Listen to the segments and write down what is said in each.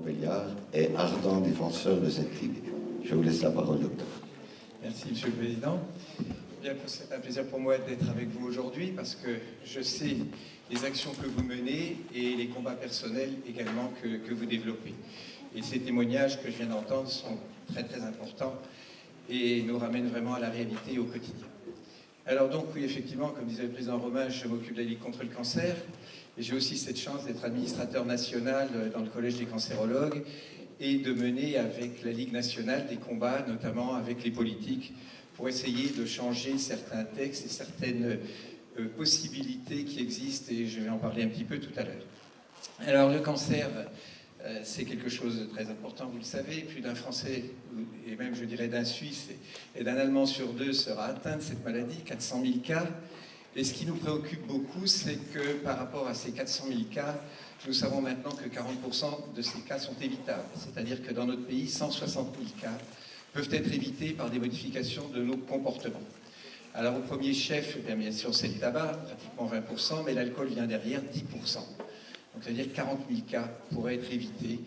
Montbéliard est ardent défenseur de cette idée. Je vous laisse la parole, docteur. Merci, Monsieur le Président. Bien, c'est un plaisir pour moi d'être avec vous aujourd'hui parce que je sais les actions que vous menez et les combats personnels également que vous développez. Et ces témoignages que je viens d'entendre sont très très importants et nous ramènent vraiment à la réalité au quotidien. Alors donc, oui, effectivement, comme disait le président Romain, je m'occupe de la Ligue contre le cancer et j'ai aussi cette chance d'être administrateur national dans le Collège des cancérologues et de mener avec la Ligue nationale des combats, notamment avec les politiques, pour essayer de changer certains textes et certaines possibilités qui existent, et je vais en parler un petit peu tout à l'heure. Alors le cancer, c'est quelque chose de très important, vous le savez. Plus d'un Français, et même je dirais d'un Suisse et d'un Allemand sur deux sera atteint de cette maladie, 400 000 cas. Et ce qui nous préoccupe beaucoup, c'est que par rapport à ces 400 000 cas, nous savons maintenant que 40% de ces cas sont évitables. C'est-à-dire que dans notre pays, 160 000 cas peuvent être évités par des modifications de nos comportements. Alors au premier chef, bien sûr, c'est le tabac, pratiquement 20%, mais l'alcool vient derrière, 10%. Donc c'est-à-dire que 40 000 cas pourraient être évités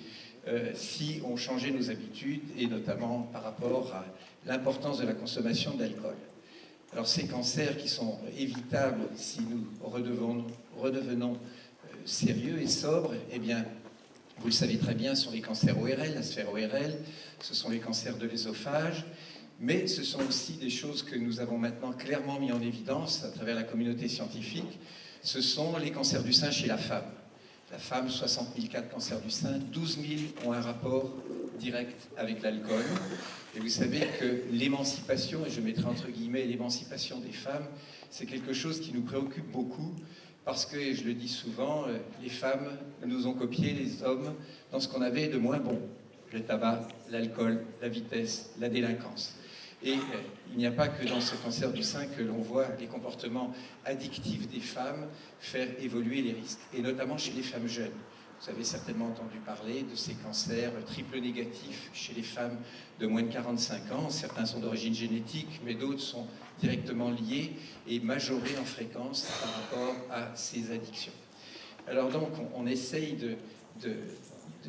si on changeait nos habitudes, et notamment par rapport à l'importance de la consommation d'alcool. Alors ces cancers qui sont évitables si nous redevenons sérieux et sobres, eh bien, vous le savez très bien, ce sont les cancers ORL, la sphère ORL, ce sont les cancers de l'œsophage, mais ce sont aussi des choses que nous avons maintenant clairement mis en évidence à travers la communauté scientifique, ce sont les cancers du sein chez la femme. La femme, 60 000 cas de cancer du sein, 12 000 ont un rapport direct avec l'alcool. Et vous savez que l'émancipation, et je mettrai entre guillemets l'émancipation des femmes, c'est quelque chose qui nous préoccupe beaucoup, parce que, et je le dis souvent, les femmes nous ont copié, les hommes, dans ce qu'on avait de moins bon. Le tabac, l'alcool, la vitesse, la délinquance. Et il n'y a pas que dans ce cancer du sein que l'on voit les comportements addictifs des femmes faire évoluer les risques, et notamment chez les femmes jeunes. Vous avez certainement entendu parler de ces cancers triple négatifs chez les femmes de moins de 45 ans. Certains sont d'origine génétique, mais d'autres sont directement liés et majorés en fréquence par rapport à ces addictions. Alors donc, on essaye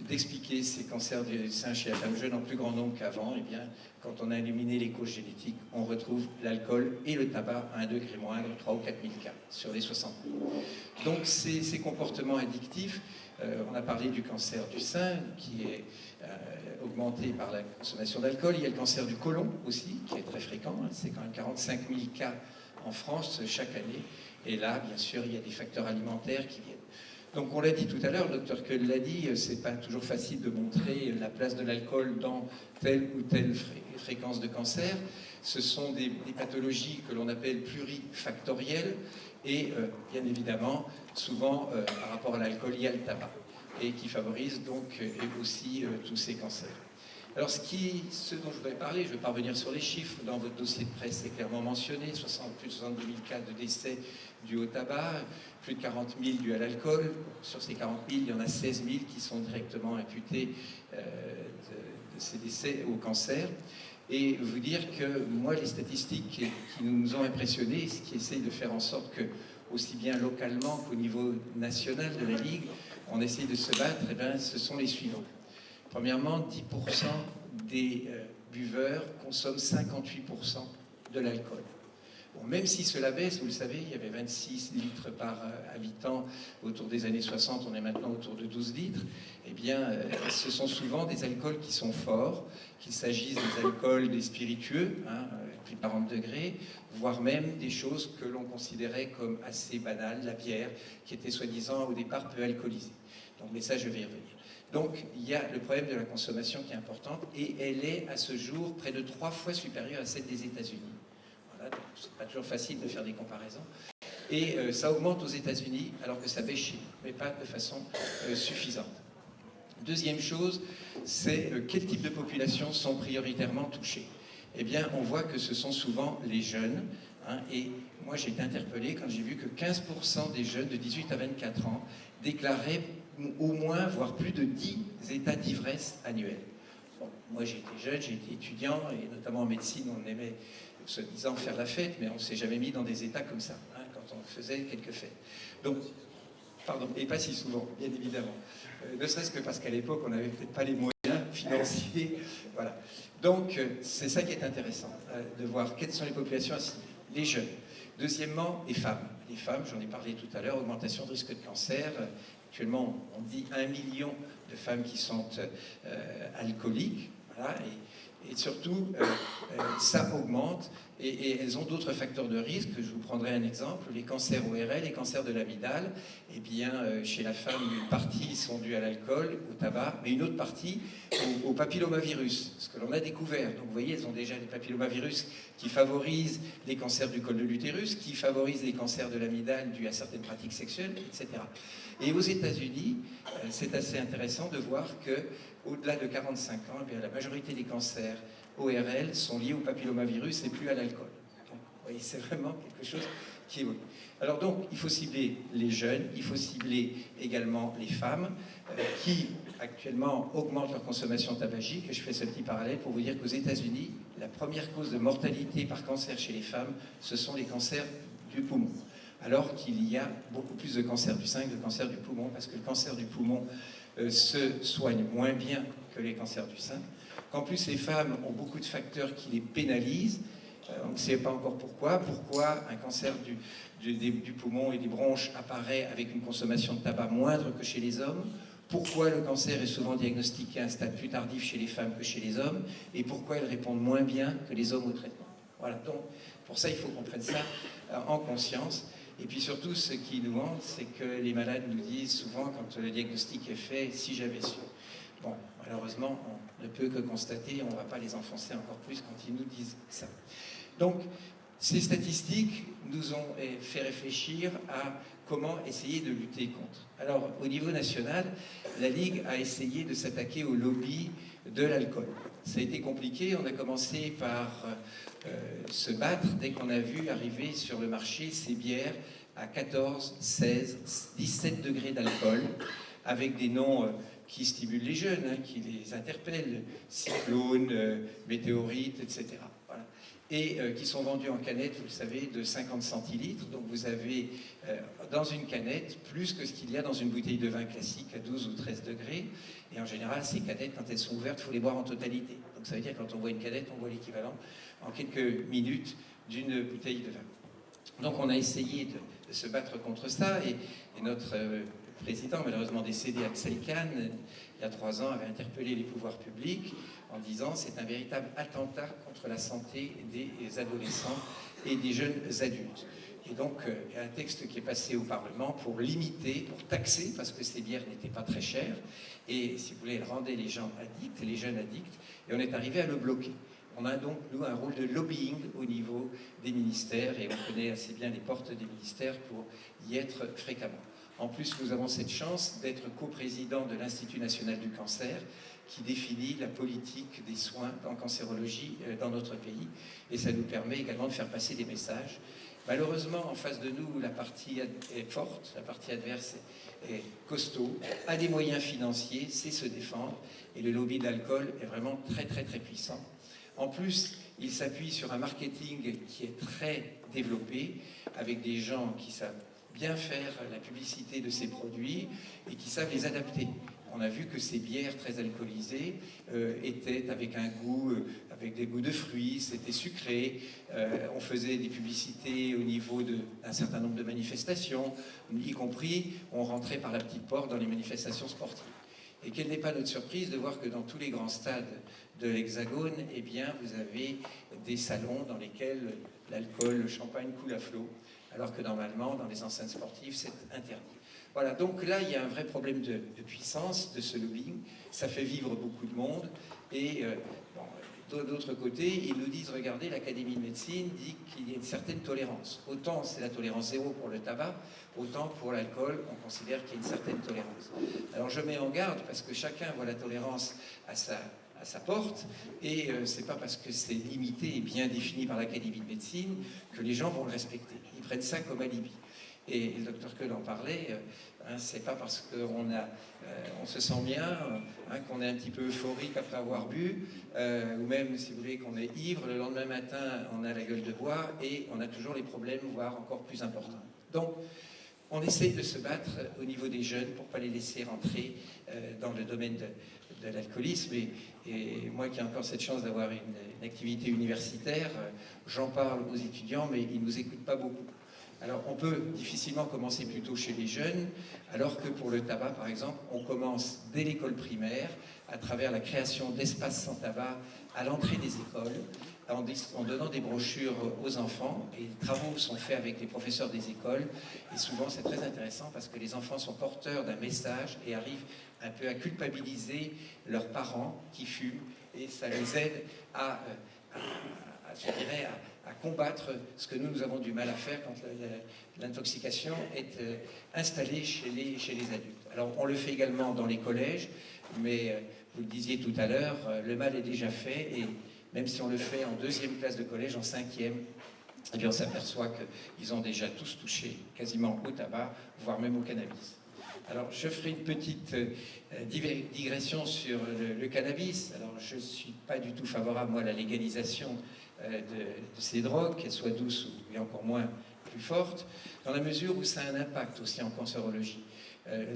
d'expliquer ces cancers du sein chez la femme jeune en plus grand nombre qu'avant. Eh bien, quand on a éliminé les causes génétiques, on retrouve l'alcool et le tabac à 1 degré moindre, 3 ou 4 000 cas sur les 60 000. Donc ces comportements addictifs, on a parlé du cancer du sein qui est augmenté par la consommation d'alcool. Il y a le cancer du côlon aussi qui est très fréquent. C'est quand même 45 000 cas en France chaque année. Et là, bien sûr, il y a des facteurs alimentaires qui viennent. Donc on l'a dit tout à l'heure, le docteur Keul l'a dit, c'est pas toujours facile de montrer la place de l'alcool dans telle ou telle fréquence de cancer. Ce sont des pathologies que l'on appelle plurifactorielles et bien évidemment, souvent par rapport à l'alcool, il y a le tabac et qui favorise donc aussi tous ces cancers. Alors ce dont je voudrais parler, je vais pas revenir sur les chiffres, dans votre dossier de presse c'est clairement mentionné, plus de 62 000 cas de décès dus au tabac, plus de 40 000 dus à l'alcool. Sur ces 40 000, il y en a 16 000 qui sont directement imputés de ces décès au cancer. Et vous dire que moi, les statistiques qui nous ont impressionnés, ce qui essaye de faire en sorte que, aussi bien localement qu'au niveau national de la Ligue, on essaye de se battre, eh bien, ce sont les suivants. Premièrement, 10% des buveurs consomment 58% de l'alcool. Bon, même si cela baisse, vous le savez, il y avait 26 litres par habitant autour des années 60, on est maintenant autour de 12 litres, eh bien, ce sont souvent des alcools qui sont forts, qu'il s'agisse des alcools, des spiritueux, plus de 40 degrés, voire même des choses que l'on considérait comme assez banales, la bière, qui était soi-disant au départ peu alcoolisée. Donc, mais ça, je vais y revenir. Donc, il y a le problème de la consommation qui est importante, et elle est à ce jour près de 3 fois supérieure à celle des États-Unis. Voilà, donc c'est pas toujours facile de faire des comparaisons. Et ça augmente aux États-Unis, alors que ça baisse chez nous, mais pas de façon suffisante. Deuxième chose, c'est quel type de population sont prioritairement touchées. Eh bien, on voit que ce sont souvent les jeunes, et moi j'ai été interpellé quand j'ai vu que 15% des jeunes de 18 à 24 ans déclaraient au moins, voire plus de 10 états d'ivresse annuels. Bon, moi j'ai été jeune, j'ai été étudiant, et notamment en médecine, on aimait, se disant, faire la fête, mais on ne s'est jamais mis dans des états comme ça, quand on faisait quelques fêtes. Donc, pardon, et pas si souvent, bien évidemment. ne serait-ce que parce qu'à l'époque, on n'avait peut-être pas les moyens financiers. Voilà. Donc, c'est ça qui est intéressant, de voir quelles sont les populations assignées. Les jeunes. Deuxièmement, les femmes. Les femmes, j'en ai parlé tout à l'heure, augmentation de risque de cancer. Actuellement, on dit 1 million de femmes qui sont alcooliques. Voilà, et surtout, ça augmente. Et elles ont d'autres facteurs de risque. Je vous prendrai un exemple. Les cancers ORL, les cancers de l'amygdale. Eh bien, chez la femme, une partie sont dus à l'alcool, au tabac, mais une autre partie au papillomavirus, ce que l'on a découvert. Donc, vous voyez, elles ont déjà des papillomavirus qui favorisent les cancers du col de l'utérus, qui favorisent les cancers de l'amygdale dus à certaines pratiques sexuelles, etc. Et aux États-Unis, c'est assez intéressant de voir que au-delà de 45 ans, eh bien, la majorité des cancers ORL sont liés au papillomavirus et plus à l'alcool. Vous voyez, c'est vraiment quelque chose qui évolue. Alors donc, il faut cibler les jeunes, il faut cibler également les femmes qui, actuellement, augmentent leur consommation tabagique. Et je fais ce petit parallèle pour vous dire qu'aux États-Unis, la première cause de mortalité par cancer chez les femmes, ce sont les cancers du poumon. Alors qu'il y a beaucoup plus de cancers du sein que de cancers du poumon, parce que le cancer du poumon se soigne moins bien que les cancers du sein, qu'en plus les femmes ont beaucoup de facteurs qui les pénalisent, on ne sait pas encore pourquoi un cancer du poumon et des bronches apparaît avec une consommation de tabac moindre que chez les hommes, pourquoi le cancer est souvent diagnostiqué à un stade plus tardif chez les femmes que chez les hommes, et pourquoi elles répondent moins bien que les hommes au traitement. Voilà, donc pour ça il faut qu'on prenne ça en conscience. Et puis surtout, ce qui nous hante, c'est que les malades nous disent souvent, quand le diagnostic est fait, si j'avais su. Bon, malheureusement, on ne peut que constater, on ne va pas les enfoncer encore plus quand ils nous disent ça. Donc, ces statistiques nous ont fait réfléchir à comment essayer de lutter contre. Alors, au niveau national, la Ligue a essayé de s'attaquer au lobby de l'alcool. Ça a été compliqué, on a commencé par se battre dès qu'on a vu arriver sur le marché ces bières à 14, 16, 17 degrés d'alcool, avec des noms qui stimulent les jeunes, hein, qui les interpellent, cyclone, météorite, etc. Voilà. Et qui sont vendus en canette, vous le savez, de 50 centilitres. Donc vous avez dans une canette plus que ce qu'il y a dans une bouteille de vin classique à 12 ou 13 degrés. Et en général, ces canettes, quand elles sont ouvertes, il faut les boire en totalité. Donc ça veut dire que quand on boit une canette, on boit l'équivalent en quelques minutes d'une bouteille de vin. Donc on a essayé de se battre contre ça. Et notre président, malheureusement décédé, Axel Kahn, il y a 3 ans, avait interpellé les pouvoirs publics en disant que c'est un véritable attentat contre la santé des adolescents et des jeunes adultes. Et donc, il y a un texte qui est passé au Parlement pour limiter, pour taxer, parce que ces bières n'étaient pas très chères, et si vous voulez, elles rendaient les gens addicts, les jeunes addicts, et on est arrivé à le bloquer. On a donc, nous, un rôle de lobbying au niveau des ministères, et on connaît assez bien les portes des ministères pour y être fréquemment. En plus, nous avons cette chance d'être coprésident de l'Institut national du cancer, qui définit la politique des soins en cancérologie dans notre pays, et ça nous permet également de faire passer des messages. Malheureusement, en face de nous, la partie est forte, la partie adverse est costaud, a des moyens financiers, sait se défendre, et le lobby de l'alcool est vraiment très très très puissant. En plus, il s'appuie sur un marketing qui est très développé, avec des gens qui savent bien faire la publicité de ces produits et qui savent les adapter. On a vu que ces bières très alcoolisées étaient avec un goût, avec des goûts de fruits, c'était sucré. On faisait des publicités au niveau d'un certain nombre de manifestations, y compris on rentrait par la petite porte dans les manifestations sportives. Et quelle n'est pas notre surprise de voir que dans tous les grands stades de l'Hexagone, eh bien, vous avez des salons dans lesquels l'alcool, le champagne coule à flot, alors que normalement, dans les enceintes sportives, c'est interdit. Voilà, donc là, il y a un vrai problème de puissance de ce lobbying. Ça fait vivre beaucoup de monde. Et d'autre côté, ils nous disent, regardez, l'Académie de médecine dit qu'il y a une certaine tolérance. Autant c'est la tolérance zéro pour le tabac, autant pour l'alcool, on considère qu'il y a une certaine tolérance. Alors je mets en garde, parce que chacun voit la tolérance à sa porte, et c'est pas parce que c'est limité et bien défini par l'Académie de médecine que les gens vont le respecter. Ils prennent ça comme alibi. Et le docteur Keul en parlait, c'est pas parce qu'on on se sent bien, qu'on est un petit peu euphorique après avoir bu, ou même, si vous voulez, qu'on est ivre, le lendemain matin, on a la gueule de bois, et on a toujours les problèmes, voire encore plus importants. Donc, On essaye de se battre au niveau des jeunes pour ne pas les laisser rentrer dans le domaine de l'alcoolisme. Et moi qui ai encore cette chance d'avoir une activité universitaire, j'en parle aux étudiants, mais ils ne nous écoutent pas beaucoup. Alors on peut difficilement commencer plutôt chez les jeunes, alors que pour le tabac par exemple, on commence dès l'école primaire, à travers la création d'espaces sans tabac à l'entrée des écoles, en donnant des brochures aux enfants, et les travaux sont faits avec les professeurs des écoles, et souvent c'est très intéressant parce que les enfants sont porteurs d'un message et arrivent un peu à culpabiliser leurs parents qui fument, et ça les aide je dirais, à combattre ce que nous avons du mal à faire quand l'intoxication est installée chez les adultes. Alors on le fait également dans les collèges, mais vous le disiez tout à l'heure, le mal est déjà fait, et même si on le fait en 2e classe de collège, en 5e, eh bien on s'aperçoit qu'ils ont déjà tous touché quasiment au tabac, voire même au cannabis. Alors je ferai une petite digression sur le cannabis. Alors je ne suis pas du tout favorable, moi, à la légalisation de ces drogues, qu'elles soient douces ou encore moins plus fortes, dans la mesure où ça a un impact aussi en cancérologie.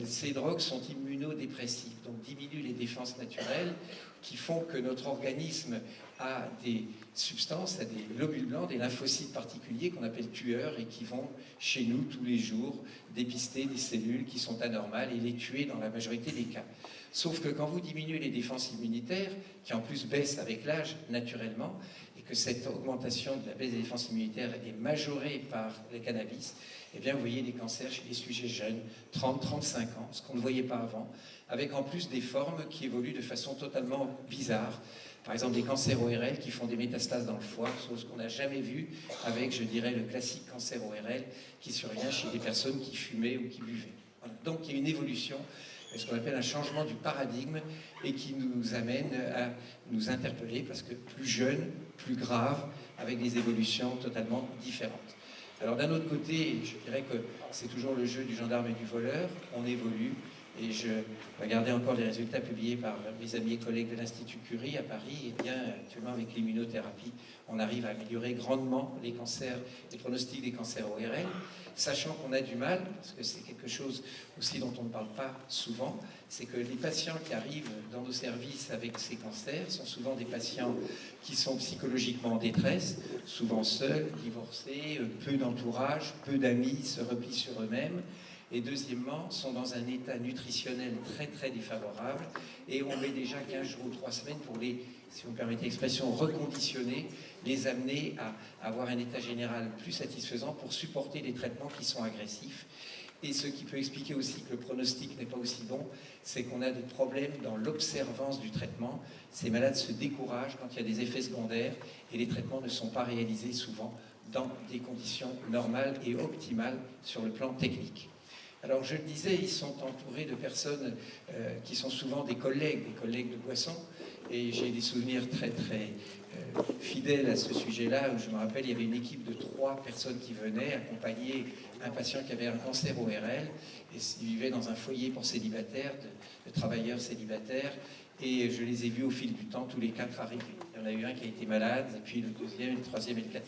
Ces drogues sont immunodépressives, donc diminuent les défenses naturelles qui font que notre organisme a des substances, a des globules blancs, des lymphocytes particuliers qu'on appelle tueurs et qui vont chez nous tous les jours dépister des cellules qui sont anormales et les tuer dans la majorité des cas. Sauf que quand vous diminuez les défenses immunitaires, qui en plus baissent avec l'âge naturellement, et que cette augmentation de la baisse des défenses immunitaires est majorée par le cannabis, eh bien vous voyez des cancers chez les sujets jeunes, 30-35 ans, ce qu'on ne voyait pas avant, avec en plus des formes qui évoluent de façon totalement bizarre. Par exemple, des cancers ORL qui font des métastases dans le foie, chose qu'on n'a jamais vue avec, je dirais, le classique cancer ORL qui survient chez des personnes qui fumaient ou qui buvaient. Voilà. Donc il y a une évolution, ce qu'on appelle un changement du paradigme, et qui nous amène à nous interpeller parce que plus jeune, plus grave, avec des évolutions totalement différentes. Alors d'un autre côté, je dirais que c'est toujours le jeu du gendarme et du voleur, on évolue, et je regardais encore les résultats publiés par mes amis et collègues de l'Institut Curie à Paris, et bien actuellement avec l'immunothérapie, on arrive à améliorer grandement les cancers, les pronostics des cancers ORL, sachant qu'on a du mal, parce que c'est quelque chose aussi dont on ne parle pas souvent, c'est que les patients qui arrivent dans nos services avec ces cancers sont souvent des patients qui sont psychologiquement en détresse, souvent seuls, divorcés, peu d'entourage, peu d'amis, se replient sur eux-mêmes, et deuxièmement, sont dans un état nutritionnel très très défavorable, et on met déjà 15 jours ou 3 semaines pour les, si vous me permettez l'expression, reconditionner, les amener à avoir un état général plus satisfaisant pour supporter des traitements qui sont agressifs. Et ce qui peut expliquer aussi que le pronostic n'est pas aussi bon, c'est qu'on a des problèmes dans l'observance du traitement. Ces malades se découragent quand il y a des effets secondaires et les traitements ne sont pas réalisés souvent dans des conditions normales et optimales sur le plan technique. Alors je le disais, ils sont entourés de personnes qui sont souvent des collègues de boisson, et j'ai des souvenirs très très fidèles à ce sujet-là, où je me rappelle, il y avait une équipe de 3 personnes qui venaient accompagner un patient qui avait un cancer ORL, et il vivait dans un foyer pour célibataires, de travailleurs célibataires, et je les ai vus au fil du temps, tous les 4 arriver. Il y en a eu un qui a été malade, et puis le 2e, le 3e et le 4e.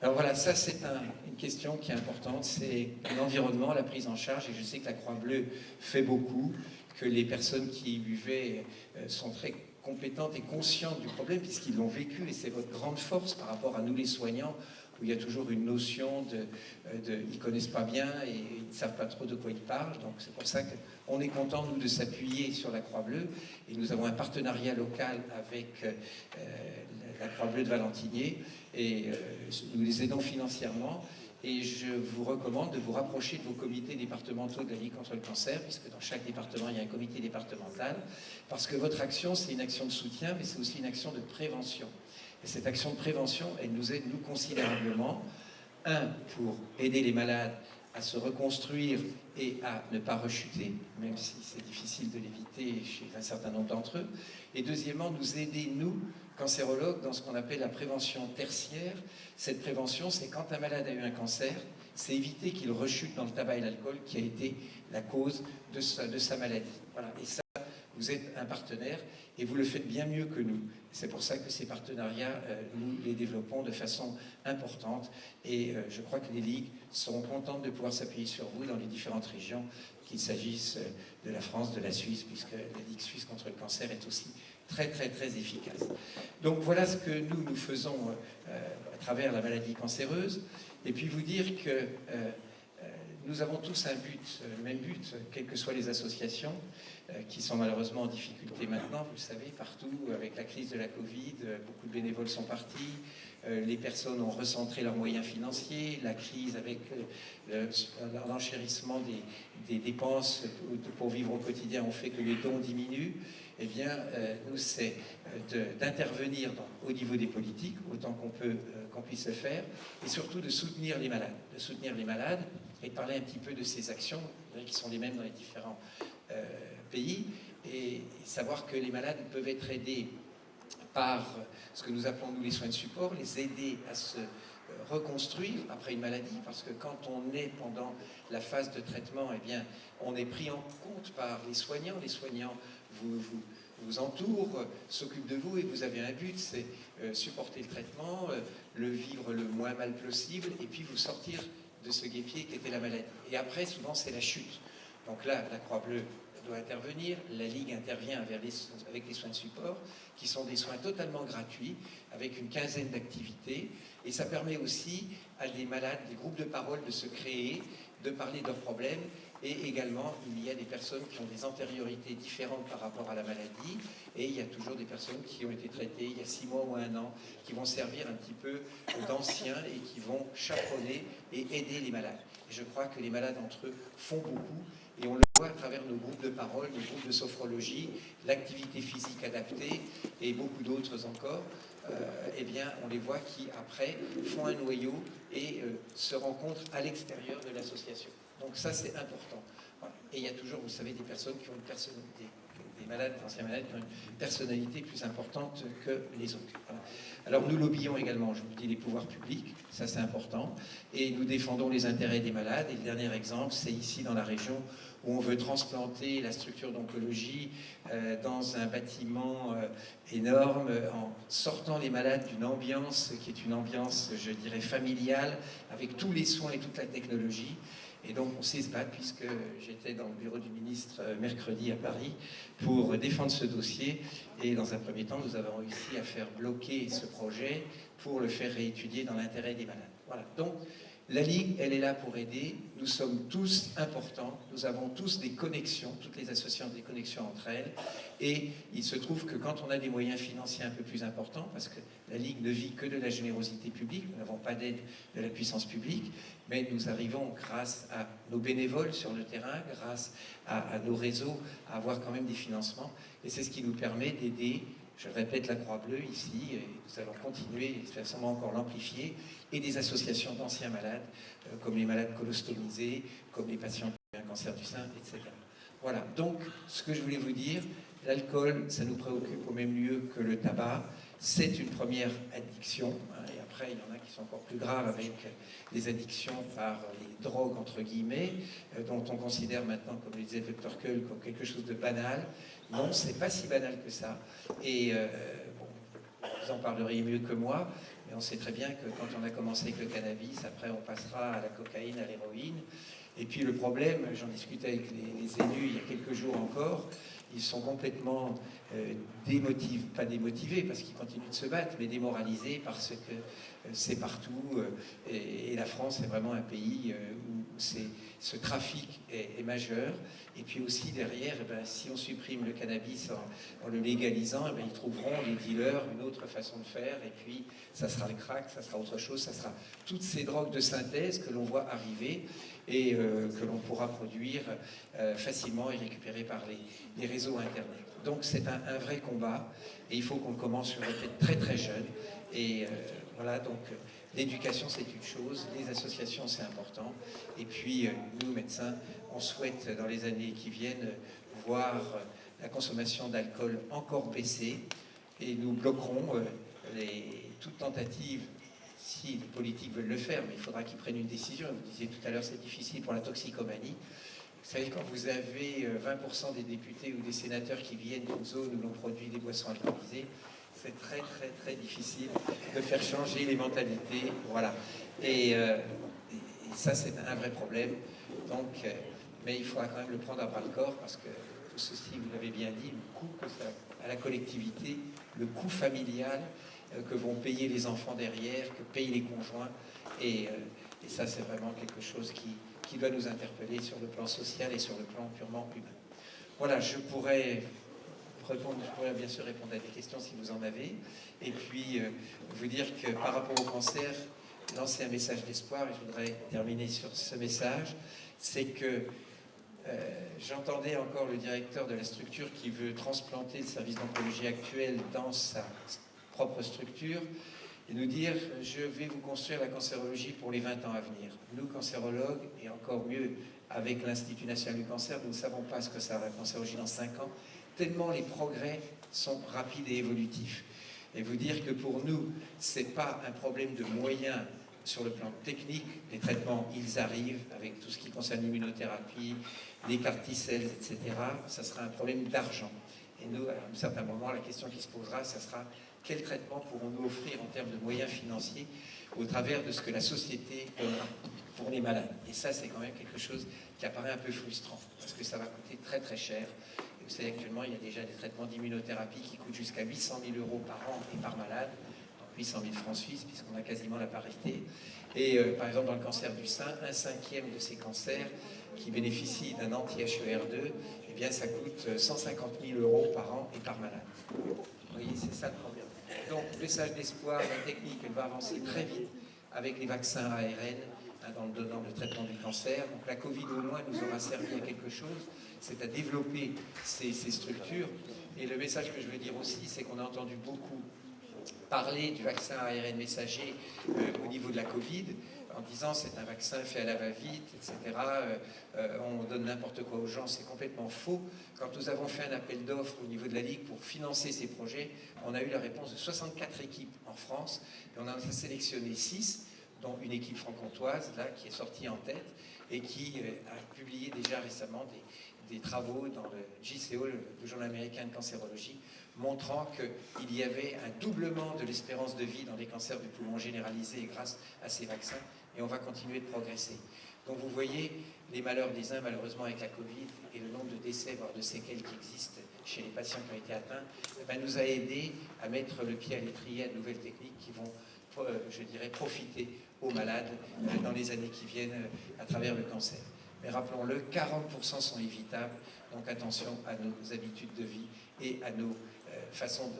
Alors voilà, ça c'est une question qui est importante, c'est l'environnement, la prise en charge, et je sais que la Croix-Bleue fait beaucoup, que les personnes qui buvaient sont très compétentes et conscientes du problème puisqu'ils l'ont vécu, et c'est votre grande force par rapport à nous les soignants, où il y a toujours une notion ils ne connaissent pas bien et ils ne savent pas trop de quoi ils parlent, donc c'est pour ça qu'on est content, nous, de s'appuyer sur la Croix-Bleue, et nous avons un partenariat local avec la Croix-Bleue de Valentinier, et nous les aidons financièrement, et je vous recommande de vous rapprocher de vos comités départementaux de la Ligue contre le cancer, puisque dans chaque département, il y a un comité départemental, parce que votre action, c'est une action de soutien, mais c'est aussi une action de prévention. Et cette action de prévention, elle nous aide, nous, considérablement, pour aider les malades à se reconstruire et à ne pas rechuter, même si c'est difficile de l'éviter chez un certain nombre d'entre eux, et deuxièmement, nous aider, nous, cancérologues, dans ce qu'on appelle la prévention tertiaire. Cette prévention, c'est quand un malade a eu un cancer, c'est éviter qu'il rechute dans le tabac et l'alcool qui a été la cause de sa maladie. Voilà. Et ça, Vous êtes un partenaire et vous le faites bien mieux que nous. C'est pour ça que ces partenariats, nous les développons de façon importante. Et je crois que les ligues seront contentes de pouvoir s'appuyer sur vous dans les différentes régions, qu'il s'agisse de la France, de la Suisse, puisque la Ligue suisse contre le cancer est aussi très efficace. Donc voilà ce que nous faisons à travers la maladie cancéreuse. Et puis vous dire que nous avons tous un but, le même but, quelles que soient les associations, qui sont malheureusement en difficulté maintenant, vous le savez, partout, avec la crise de la Covid, beaucoup de bénévoles sont partis, les personnes ont recentré leurs moyens financiers, la crise avec l'enchérissement des dépenses pour vivre au quotidien ont fait que les dons diminuent. Eh bien, nous, c'est d'intervenir au niveau des politiques, autant qu'on puisse le faire, et surtout de soutenir les malades, et de parler un petit peu de ces actions, qui sont les mêmes dans les différents pays, et savoir que les malades peuvent être aidés par ce que nous appelons, nous, les soins de support, les aider à se reconstruire après une maladie, parce que quand on est pendant la phase de traitement, eh bien, on est pris en compte par les soignants vous entourent, s'occupent de vous, et vous avez un but, c'est supporter le traitement, le vivre le moins mal possible, et puis vous sortir de ce guêpier qui était la maladie. Et après, souvent, c'est la chute. Donc là, la Croix-Bleue doit intervenir, la Ligue intervient avec les soins de support, qui sont des soins totalement gratuits, avec une quinzaine d'activités, et ça permet aussi à des malades, des groupes de parole de se créer, de parler de leurs problèmes, et également, il y a des personnes qui ont des antériorités différentes par rapport à la maladie, et il y a toujours des personnes qui ont été traitées il y a 6 mois ou 1 an, qui vont servir un petit peu d'anciens et qui vont chaperonner et aider les malades. Et je crois que les malades entre eux font beaucoup, et on le voit à travers nos groupes de parole, nos groupes de sophrologie, l'activité physique adaptée, et beaucoup d'autres encore. Eh bien, on les voit qui, après, font un noyau et se rencontrent à l'extérieur de l'association. Donc ça, c'est important. Voilà. Et il y a toujours, vous savez, des personnes qui ont une personnalité, des malades, d'anciens malades, qui ont une personnalité plus importante que les autres. Voilà. Alors nous lobbyons également, je vous le dis, les pouvoirs publics, ça c'est important, et nous défendons les intérêts des malades. Et le dernier exemple, c'est ici dans la région où on veut transplanter la structure d'oncologie dans un bâtiment énorme, en sortant les malades d'une ambiance qui est une ambiance, je dirais, familiale, avec tous les soins et toute la technologie. Et donc on sait se battre, puisque j'étais dans le bureau du ministre mercredi à Paris pour défendre ce dossier. Et dans un premier temps, nous avons réussi à faire bloquer ce projet pour le faire réétudier dans l'intérêt des malades. Voilà. Donc la Ligue, elle est là pour aider. Nous sommes tous importants. Nous avons tous des connexions, toutes les associations ont des connexions entre elles. Et il se trouve que quand on a des moyens financiers un peu plus importants, parce que la Ligue ne vit que de la générosité publique, nous n'avons pas d'aide de la puissance publique, mais nous arrivons, grâce à nos bénévoles sur le terrain, grâce à nos réseaux, à avoir quand même des financements. Et c'est ce qui nous permet d'aider, je répète, la Croix-Bleue ici, et nous allons continuer, et certainement encore l'amplifier, et des associations d'anciens malades, comme les malades colostomisés, comme les patients qui ont un cancer du sein, etc. Voilà, donc ce que je voulais vous dire, l'alcool, ça nous préoccupe au même lieu que le tabac. C'est une première addiction, hein, et après il y en a qui sont encore plus graves avec des addictions par les drogues, entre guillemets, dont on considère maintenant, comme le disait le Dr Keul, comme quelque chose de banal. Non, c'est pas si banal que ça. Et bon, vous en parlerez mieux que moi, mais on sait très bien que quand on a commencé avec le cannabis, après on passera à la cocaïne, à l'héroïne. Et puis le problème, j'en discutais avec les élus il y a quelques jours encore, ils sont complètement pas démotivés parce qu'ils continuent de se battre, mais démoralisés parce que c'est partout. Et la France est vraiment un pays où ce trafic est majeur. Et puis aussi derrière, eh ben, si on supprime le cannabis en le légalisant, eh ben, ils trouveront, les dealers, une autre façon de faire. Et puis ça sera le crack, ça sera autre chose, ça sera toutes ces drogues de synthèse que l'on voit arriver et que l'on pourra produire facilement et récupérer par les réseaux Internet. Donc c'est un vrai combat et il faut qu'on commence, je répète, très jeune. Et voilà, donc l'éducation c'est une chose, les associations c'est important. Et puis nous, médecins, on souhaite dans les années qui viennent voir la consommation d'alcool encore baisser et nous bloquerons toute tentative. Si les politiques veulent le faire, mais il faudra qu'ils prennent une décision. Vous disiez tout à l'heure, c'est difficile pour la toxicomanie. savez, quand vous avez 20% des députés ou des sénateurs qui viennent d'une zone où l'on produit des boissons alcoolisées, c'est très très très difficile de faire changer les mentalités. Voilà. Et ça, c'est un vrai problème. Donc, mais il faudra quand même le prendre à bras le corps parce que tout ceci, vous l'avez bien dit, le coût que ça a à la collectivité, le coût familial que vont payer les enfants derrière, que payent les conjoints. Et ça, c'est vraiment quelque chose qui doit nous interpeller sur le plan social et sur le plan purement humain. Voilà, je pourrais bien sûr répondre à des questions si vous en avez. Et puis, vous dire que par rapport au cancer, lancer un message d'espoir, et je voudrais terminer sur ce message, c'est que j'entendais encore le directeur de la structure qui veut transplanter le service d'oncologie actuel dans sa propre structure et nous dire « je vais vous construire la cancérologie pour les 20 ans à venir ». Nous, cancérologues, et encore mieux avec l'Institut national du cancer, nous ne savons pas ce que sera la cancérologie dans 5 ans, tellement les progrès sont rapides et évolutifs. Et vous dire que pour nous, ce n'est pas un problème de moyens sur le plan technique, les traitements, ils arrivent avec tout ce qui concerne l'immunothérapie, les CAR T-cells, etc. Ça sera un problème d'argent. Et nous, à un certain moment, la question qui se posera, ça sera quel traitement pourrons-nous offrir en termes de moyens financiers au travers de ce que la société donnera pour les malades. Et ça, c'est quand même quelque chose qui apparaît un peu frustrant, parce que ça va coûter très très cher. Et vous savez, actuellement, il y a déjà des traitements d'immunothérapie qui coûtent jusqu'à 800 000 € par an et par malade. 800 000 francs suisses, puisqu'on a quasiment la parité. Et par exemple, dans le cancer du sein, 1/5 de ces cancers qui bénéficient d'un anti-HER2, eh bien, ça coûte 150 000 € par an et par malade. Vous voyez, c'est ça le problème. Donc, message d'espoir, la technique, elle va avancer très vite avec les vaccins ARN dans le traitement du cancer. Donc, la Covid, au moins, nous aura servi à quelque chose, c'est à développer ces structures. Et le message que je veux dire aussi, c'est qu'on a entendu beaucoup parler du vaccin ARN messager au niveau de la Covid, en disant c'est un vaccin fait à la va-vite, etc. On donne n'importe quoi aux gens, c'est complètement faux. Quand nous avons fait un appel d'offres au niveau de la Ligue pour financer ces projets, on a eu la réponse de 64 équipes en France, et on en a sélectionné 6, dont une équipe franc-comtoise, là, qui est sortie en tête, et qui a publié déjà récemment des travaux dans le JCO, le Journal américain de cancérologie, montrant qu'il y avait un doublement de l'espérance de vie dans les cancers du poumon généralisés grâce à ces vaccins, et on va continuer de progresser. Donc vous voyez les malheurs des uns, malheureusement avec la Covid, et le nombre de décès, voire de séquelles qui existent chez les patients qui ont été atteints, nous a aidé à mettre le pied à l'étrier à de nouvelles techniques qui vont, je dirais, profiter aux malades dans les années qui viennent à travers le cancer. Mais rappelons-le, 40% sont évitables, donc attention à nos habitudes de vie et à nos façons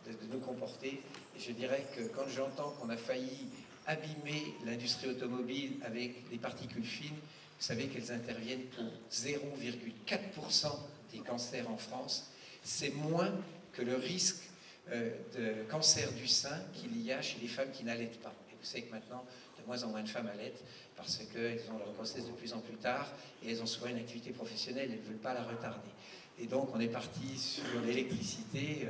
de nous comporter. Et je dirais que quand j'entends qu'on a failli abîmer l'industrie automobile avec les particules fines, vous savez qu'elles interviennent pour 0,4% des cancers en France. C'est moins que le risque de cancer du sein qu'il y a chez les femmes qui n'allaitent pas. Et vous savez que maintenant, de moins en moins de femmes allaitent parce qu'elles ont leur grossesse de plus en plus tard et elles ont souvent une activité professionnelle, elles ne veulent pas la retarder. Et donc on est parti sur l'électricité,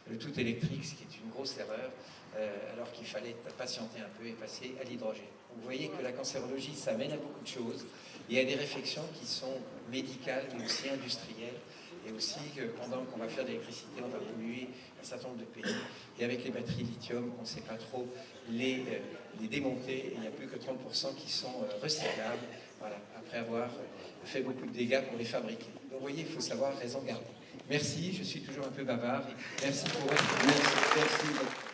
le tout électrique, ce qui est une grosse erreur, alors qu'il fallait patienter un peu et passer à l'hydrogène. Vous voyez que la cancérologie, ça mène à beaucoup de choses. Il y a des réflexions qui sont médicales, mais aussi industrielles. Et aussi, pendant qu'on va faire de l'électricité, on va polluer un certain nombre de pays. Et avec les batteries lithium, on ne sait pas trop les démonter. Et il n'y a plus que 30% qui sont recyclables, voilà, après avoir fait beaucoup de dégâts pour les fabriquer. Donc vous voyez, il faut savoir raison garder. Merci, je suis toujours un peu bavard. Et merci pour votre... Merci.